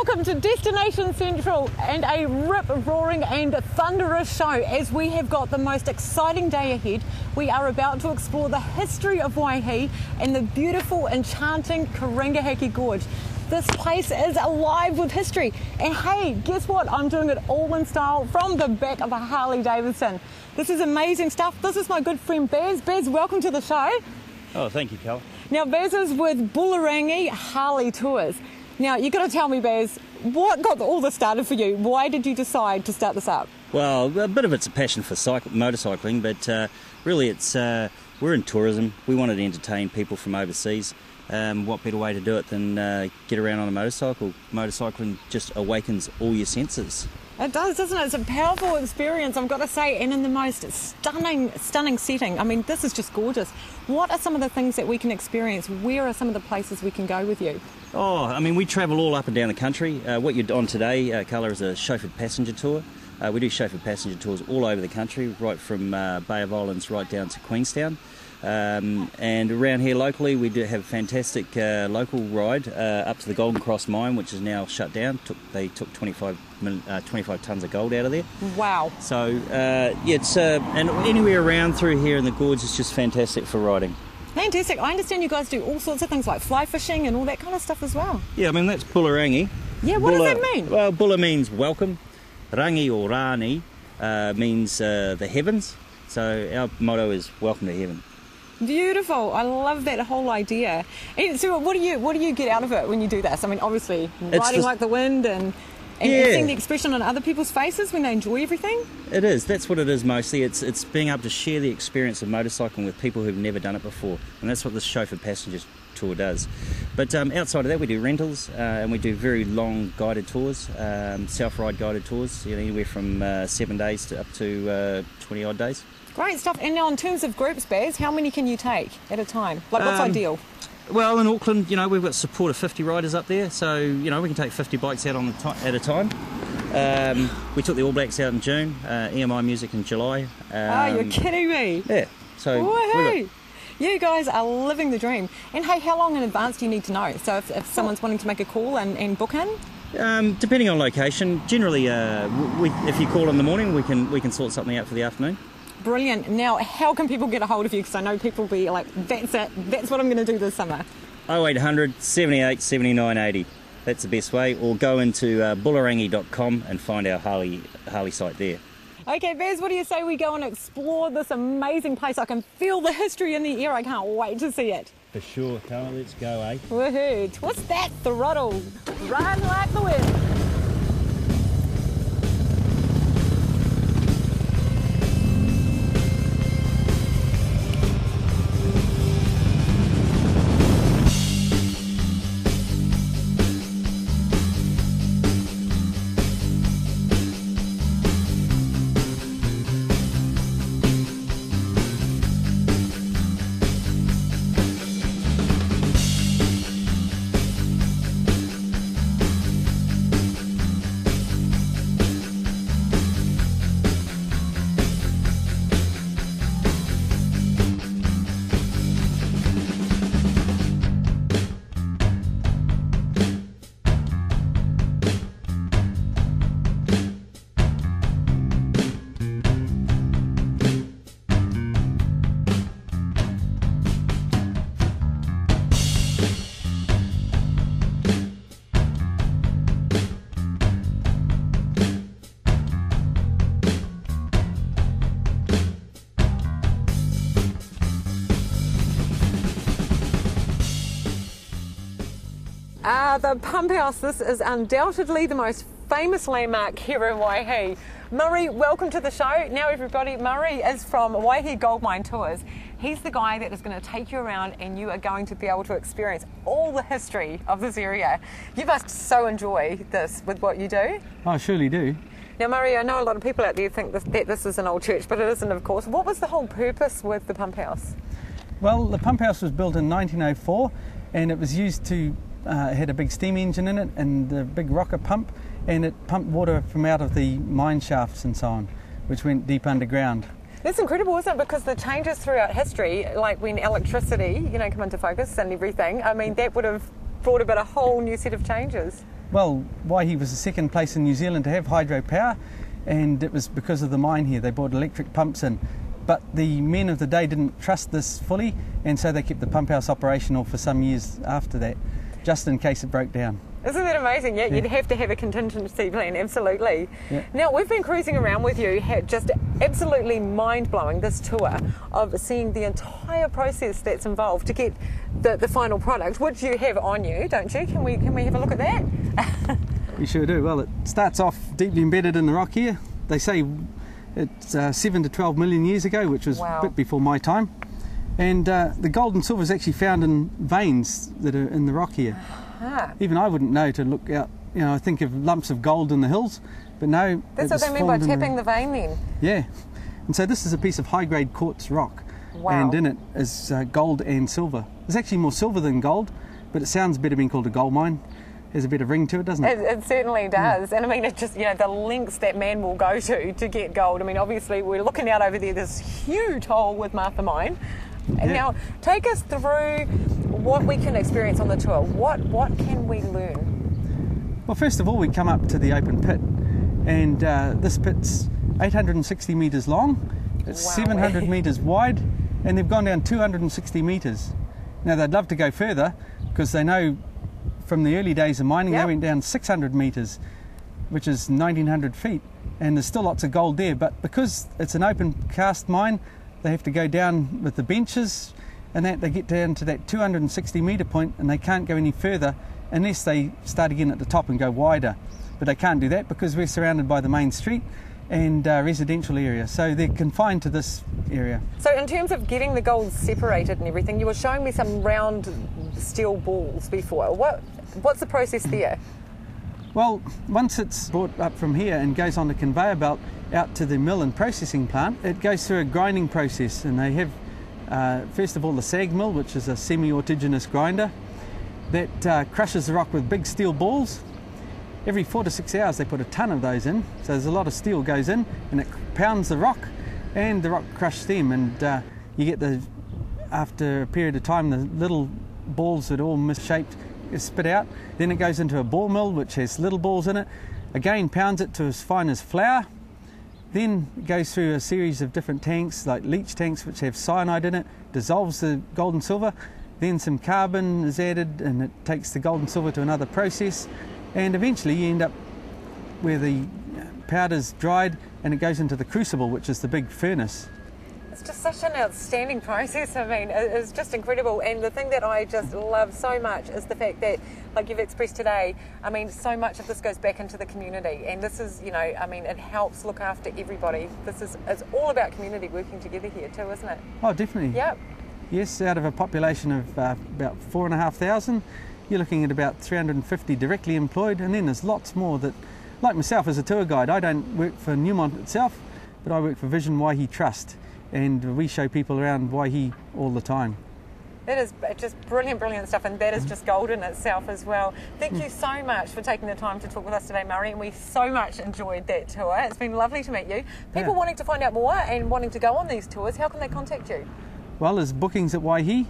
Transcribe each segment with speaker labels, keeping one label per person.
Speaker 1: Welcome to Destination Central and a rip-roaring and thunderous show as we have got the most exciting day ahead. We are about to explore the history of Waihi and the beautiful, enchanting Karingahaki Gorge. This place is alive with history. And hey, guess what? I'm doing it all in style from the back of a Harley Davidson. This is amazing stuff. This is my good friend Baz. Baz, welcome to the show.
Speaker 2: Oh, thank you, Cal.
Speaker 1: Now, Baz is with Bullarangi Harley Tours. Now, you've got to tell me, Baz, what got all this started for you? Why did you decide to start this up?
Speaker 2: Well, a bit of it's a passion for motorcycling, but really it's we're in tourism. We wanted to entertain people from overseas. What better way to do it than get around on a motorcycle? Motorcycling just awakens all your senses.
Speaker 1: It does, doesn't it? It's a powerful experience, I've got to say, and in the most stunning setting. I mean, this is just gorgeous. What are some of the things that we can experience? Where are some of the places we can go with you?
Speaker 2: Oh, I mean, we travel all up and down the country. What you're on today, Carla, is a chauffeured passenger tour. We do chauffeured passenger tours all over the country, right from Bay of Islands right down to Queenstown. And around here locally we do have a fantastic local ride up to the Golden Cross mine, which is now shut down. They took 25 tonnes of gold out of there.
Speaker 1: Wow.
Speaker 2: So yeah, it's and anywhere around through here in the gorge is just fantastic for riding.
Speaker 1: Fantastic. I understand you guys do all sorts of things like fly fishing and all that kind of stuff as well.
Speaker 2: Yeah, I mean, that's Bullarangi.
Speaker 1: Yeah, what does that mean?
Speaker 2: Well, Bulla means welcome. Rangi or Rani means the heavens. So our motto is welcome to heaven.
Speaker 1: Beautiful. I love that whole idea. And so what do you get out of it when you do this? I mean, obviously riding like the wind and seeing the expression on other people's faces when they enjoy everything. It
Speaker 2: is. That's what it is mostly. It's being able to share the experience of motorcycling with people who've never done it before, and that's what this chauffeured passenger tour does. But outside of that, we do rentals and we do very long guided tours, self-ride guided tours. You know, anywhere from 7 days to up to 20 odd days. Great
Speaker 1: stuff. And now, in terms of groups, Baz, how many can you take at a time? Like, what's ideal?
Speaker 2: Well, in Auckland, you know, we've got support of 50 riders up there, so, you know, we can take 50 bikes out at a time. We took the All Blacks out in June, EMI Music in July.
Speaker 1: You're kidding me.
Speaker 2: Yeah. So
Speaker 1: you guys are living the dream. And hey, how long in advance do you need to know? So if someone's wanting to make a call and book in?
Speaker 2: Depending on location, generally, if you call in the morning, we can sort something out for the afternoon.
Speaker 1: Brilliant. Now, how can people get a hold of you? Because I know people will be like, that's it, that's what I'm going to do this summer.
Speaker 2: 0800 78 79 80. That's the best way. Or go into bullarangi.com and find our Harley site there.
Speaker 1: Okay, Baz, what do you say we go and explore this amazing place? I can feel the history in the air. I can't wait to see it.
Speaker 2: For sure, Carla. Let's go, eh?
Speaker 1: Woohoo. What's that? Throttle. Run like the wind. The pump house, this is undoubtedly the most famous landmark here in Waihi. Murray, welcome to the show. Now everybody, Murray is from Waihi Gold Mine Tours. He's the guy that is going to take you around and you are going to be able to experience all the history of this area. You must so enjoy this with what you do.
Speaker 3: I surely do.
Speaker 1: Now Murray, I know a lot of people out there think that this is an old church, but it isn't, of course. What was the whole purpose with the pump house?
Speaker 3: Well, the pump house was built in 1904 and it was used to it had a big steam engine in it and a big rocket pump, and it pumped water from out of the mine shafts and so on, which went deep underground.
Speaker 1: That's incredible, isn't it? Because the changes throughout history, like when electricity, come into focus and everything, I mean, that would have brought about a whole new set of changes.
Speaker 3: Well, Waihi was the second place in New Zealand to have hydropower, and it was because of the mine here. They brought electric pumps in. But the men of the day didn't trust this fully, and so they kept the pump house operational for some years after that, just in case it broke down.
Speaker 1: Isn't that amazing? Yeah, you'd have to have a contingency plan, absolutely.
Speaker 3: Yeah.
Speaker 1: Now, we've been cruising around with you, just absolutely mind-blowing, this tour of seeing the entire process that's involved to get the final product, which you have on you, don't you? Can we have a look at that?
Speaker 3: We sure do. Well, it starts off deeply embedded in the rock here. They say it's 7 to 12 million years ago, which was
Speaker 1: wow.
Speaker 3: a bit before my time. And the gold and silver is actually found in veins that are in the rock here.
Speaker 1: Ah.
Speaker 3: Even I wouldn't know to look out. You know, I think of lumps of gold in the hills, but no.
Speaker 1: That's what they mean by tapping the vein then?
Speaker 3: Yeah. And so this is a piece of high-grade quartz rock.
Speaker 1: Wow.
Speaker 3: And in it is gold and silver. There's actually more silver than gold, but it sounds better being called a gold mine. There's a bit of ring to it, doesn't it?
Speaker 1: It certainly does. And I mean, it just, you know, the lengths that man will go to get gold. I mean, obviously, we're looking out over there, this huge hole with Martha Mine. And now, take us through what we can experience on the tour. What can we learn?
Speaker 3: Well, first of all, we come up to the open pit. And this pit's 860 metres long. It's
Speaker 1: wow.
Speaker 3: 700 metres wide. And they've gone down 260 metres. Now, they'd love to go further because they know from the early days of mining,
Speaker 1: yep.
Speaker 3: they went down 600 metres, which is 1,900 feet. And there's still lots of gold there. But because it's an open cast mine, they have to go down with the benches, and that they get down to that 260 metre point, and they can't go any further unless they start again at the top and go wider. But they can't do that because we're surrounded by the main street and residential area, so they're confined to this area.
Speaker 1: So in terms of getting the gold separated and everything, you were showing me some round steel balls before. What's the process there?
Speaker 3: Well, once it's brought up from here and goes on the conveyor belt out to the mill and processing plant, it goes through a grinding process, and they have first of all the sag mill, which is a semi-autogenous grinder that crushes the rock with big steel balls. Every 4 to 6 hours they put a ton of those in, so there's a lot of steel goes in, and it pounds the rock, and the rock crushes them, and you get after a period of time, the little balls that are all misshaped is spit out. Then it goes into a ball mill which has little balls in it, again pounds it to as fine as flour. Then it goes through a series of different tanks, like leach tanks which have cyanide in it, dissolves the gold and silver, then some carbon is added, and it takes the gold and silver to another process, and eventually you end up where the powder's dried and it goes into the crucible, which is the big furnace.
Speaker 1: It's just such an outstanding process. I mean, it's just incredible. And the thing that I just love so much is the fact that, like you've expressed today, I mean, so much of this goes back into the community. And this is, you know, I mean, it helps look after everybody. It's all about community working together here too, isn't it?
Speaker 3: Oh, definitely.
Speaker 1: Yep.
Speaker 3: Yes, out of a population of about 4,500, you're looking at about 350 directly employed, and then there's lots more that, like myself as a tour guide, I don't work for Newmont itself, but I work for Vision Waihi Trust, and we show people around Waihi all the time.
Speaker 1: That is just brilliant stuff, and that is just gold in itself as well. Thank you so much for taking the time to talk with us today, Murray, and we so much enjoyed that tour. It's been lovely to meet you. People wanting to find out more and wanting to go on these tours, how can they contact you? Well,
Speaker 3: there's bookings at Waihi.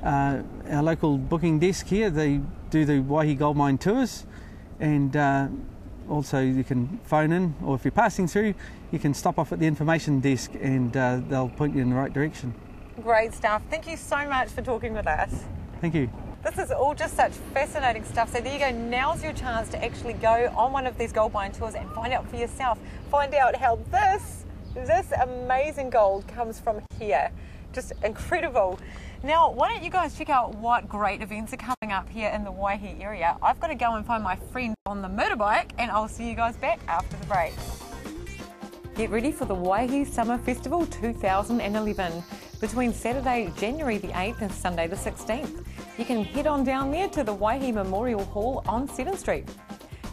Speaker 3: Our local booking desk here, they do the Waihi Gold Mine tours, and also you can phone in, or if you're passing through, you can stop off at the information desk and they'll point you in the right direction.
Speaker 1: Great stuff. Thank you so much for talking with us.
Speaker 3: Thank you.
Speaker 1: This is all just such fascinating stuff. So there you go. Now's your chance to actually go on one of these gold mine tours and find out for yourself. Find out how this amazing gold comes from here. Just incredible. Now, why don't you guys check out what great events are coming up here in the Waihi area. I've got to go and find my friend on the motorbike, and I'll see you guys back after the break. Get ready for the Waihi Summer Festival 2011 between Saturday, January the 8th and Sunday the 16th. You can head on down there to the Waihi Memorial Hall on 7th Street.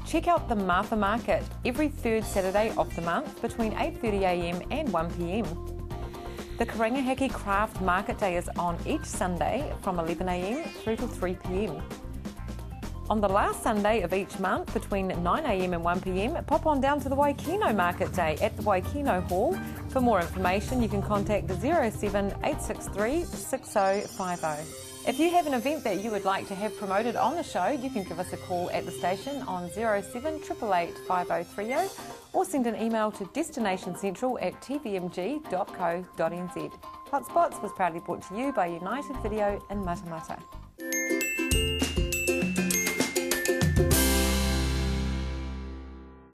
Speaker 1: Check out the Martha Market every third Saturday of the month between 8:30 a.m. and 1 p.m. The Karangahaki Craft Market Day is on each Sunday from 11 a.m. through till 3 p.m. On the last Sunday of each month between 9 a.m. and 1 p.m, pop on down to the Waikino Market Day at the Waikino Hall. For more information, you can contact 07 863 6050. If you have an event that you would like to have promoted on the show, you can give us a call at the station on 078888 5030 or send an email to destinationscentral@tvmg.co.nz. Hotspots was proudly brought to you by United Video in Matamata.